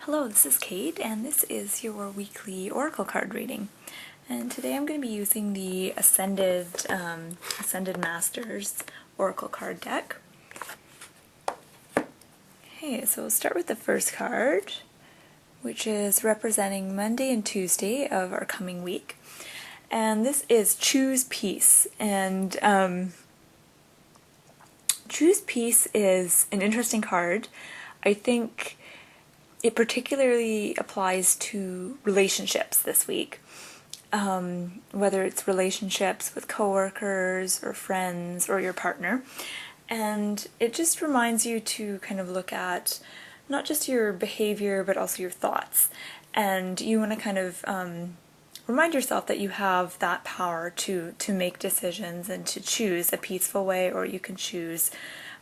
Hello, this is Kate, and this is your weekly oracle card reading. And today I'm going to be using the Ascended Masters oracle card deck. Okay, so we'll start with the first card, which is representing Monday and Tuesday of our coming week. And this is Choose Peace. And Choose Peace is an interesting card. I think it particularly applies to relationships this week, whether it's relationships with coworkers or friends or your partner. And it just reminds you to kind of look at not just your behavior, but also your thoughts. And you want to kind of remind yourself that you have that power to make decisions and to choose a peaceful way, or you can choose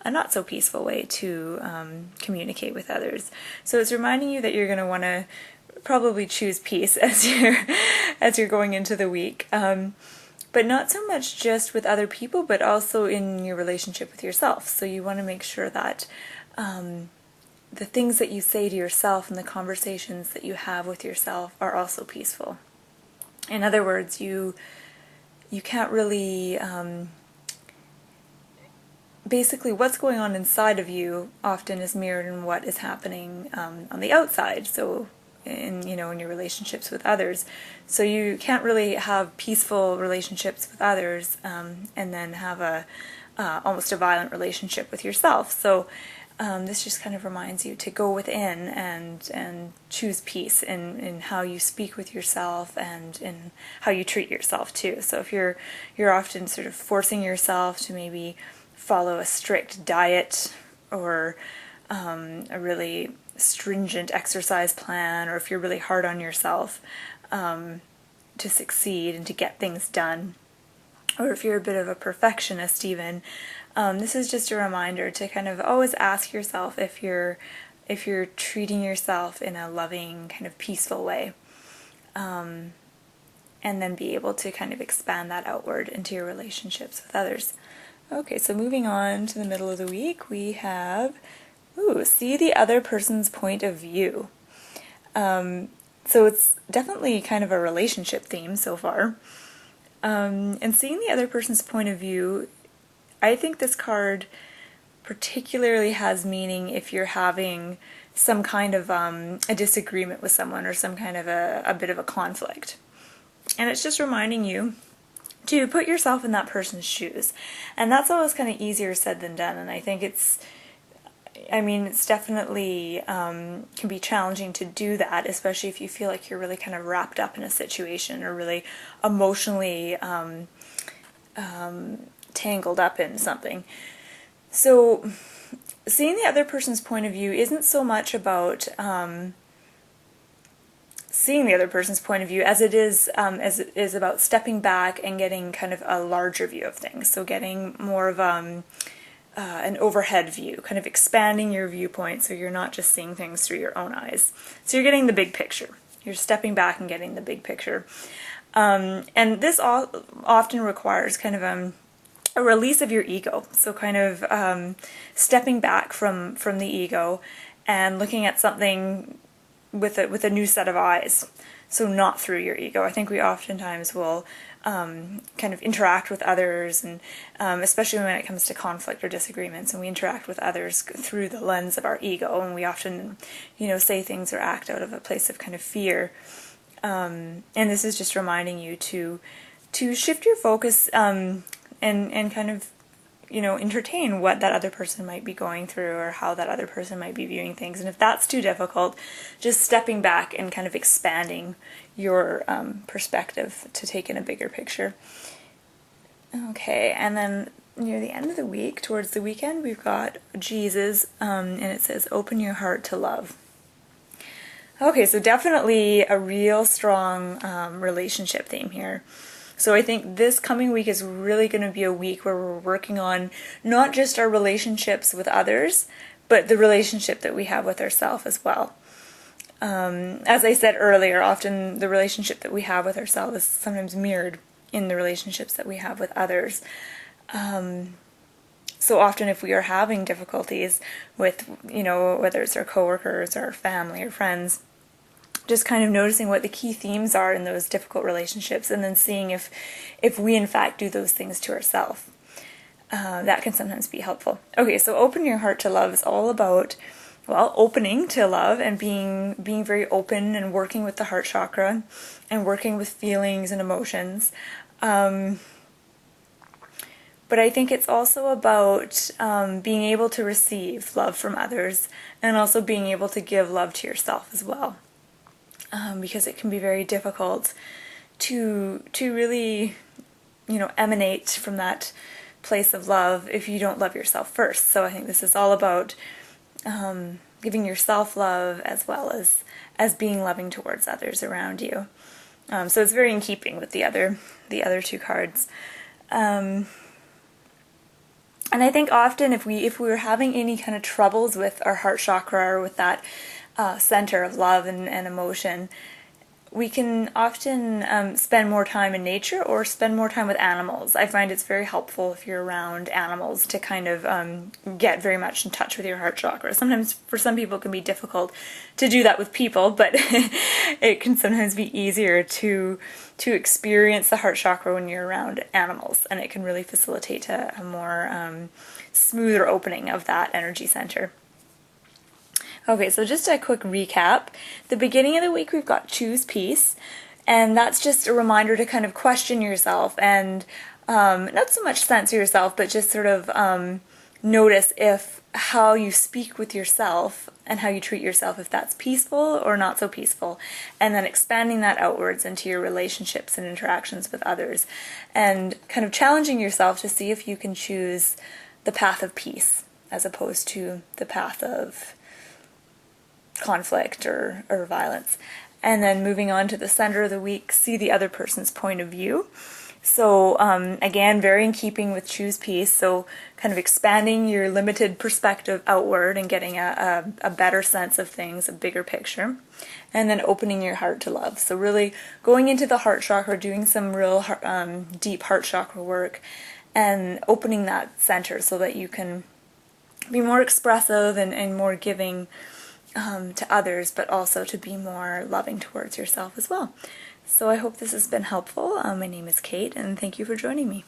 a not so peaceful way to communicate with others. So it's reminding you that you're going to want to probably choose peace as you're going into the week, but not so much just with other people, but also in your relationship with yourself. So you want to make sure that the things that you say to yourself and the conversations that you have with yourself are also peaceful. In other words, you can't really basically what's going on inside of you often is mirrored in what is happening on the outside. So in your relationships with others. So you can't really have peaceful relationships with others and then have a almost a violent relationship with yourself. So this just kind of reminds you to go within and choose peace in how you speak with yourself and in how you treat yourself too. So if you're often sort of forcing yourself to maybe follow a strict diet or a really stringent exercise plan, or if you're really hard on yourself to succeed and to get things done, or if you're a bit of a perfectionist even, this is just a reminder to kind of always ask yourself if you're treating yourself in a loving, kind of peaceful way, and then be able to kind of expand that outward into your relationships with others. Okay, so moving on to the middle of the week, we have, see the other person's point of view. So it's definitely kind of a relationship theme so far. And seeing the other person's point of view, I think this card particularly has meaning if you're having some kind of a disagreement with someone or some kind of a bit of a conflict. And it's just reminding you to put yourself in that person's shoes. And that's always kind of easier said than done. And I think it's definitely can be challenging to do that, especially if you feel like you're really kind of wrapped up in a situation or really emotionally tangled up in something. So seeing the other person's point of view isn't so much about seeing the other person's point of view as it is about stepping back and getting kind of a larger view of things. So getting more of an overhead view, kind of expanding your viewpoint so you're not just seeing things through your own eyes. So you're getting the big picture. You're stepping back and getting the big picture. And this often requires kind of a release of your ego. So kind of stepping back from the ego and looking at something with a new set of eyes, so not through your ego. I think we oftentimes will kind of interact with others, and especially when it comes to conflict or disagreements, and we interact with others through the lens of our ego, and we often, say things or act out of a place of kind of fear. And this is just reminding you to shift your focus and kind of entertain what that other person might be going through or how that other person might be viewing things. And if that's too difficult, just stepping back and kind of expanding your perspective to take in a bigger picture. Okay, and then near the end of the week, towards the weekend, we've got Jesus, and it says, open your heart to love. Okay, so definitely a real strong relationship theme here. So I think this coming week is really going to be a week where we're working on not just our relationships with others, but the relationship that we have with ourselves as well. As I said earlier, often the relationship that we have with ourselves is sometimes mirrored in the relationships that we have with others. So often if we are having difficulties with, whether it's our coworkers or our family or friends, just kind of noticing what the key themes are in those difficult relationships, and then seeing if we in fact do those things to ourselves. That can sometimes be helpful. Okay, so open your heart to love is all about, well, opening to love and being very open and working with the heart chakra and working with feelings and emotions. But I think it's also about being able to receive love from others, and also being able to give love to yourself as well. Because it can be very difficult to really, emanate from that place of love if you don't love yourself first. So I think this is all about giving yourself love as well as being loving towards others around you. So it's very in keeping with the other two cards. And I think often if we were having any kind of troubles with our heart chakra or with that center of love and emotion, we can often spend more time in nature or spend more time with animals. I find it's very helpful if you're around animals to kind of get very much in touch with your heart chakra. Sometimes for some people it can be difficult to do that with people, but it can sometimes be easier to experience the heart chakra when you're around animals, and it can really facilitate a more smoother opening of that energy center. Okay, so just a quick recap. The beginning of the week we've got choose peace, and that's just a reminder to kind of question yourself and not so much censor yourself, but just sort of notice if how you speak with yourself and how you treat yourself, if that's peaceful or not so peaceful, and then expanding that outwards into your relationships and interactions with others, and kind of challenging yourself to see if you can choose the path of peace as opposed to the path of conflict or violence. And then moving on to the center of the week, see the other person's point of view. So again, very in keeping with choose peace, so kind of expanding your limited perspective outward and getting a better sense of things, a bigger picture, and then opening your heart to love. So really going into the heart chakra, doing some real deep heart chakra work, and opening that center so that you can be more expressive and more giving to others, but also to be more loving towards yourself as well. So I hope this has been helpful. My name is Kate, and thank you for joining me.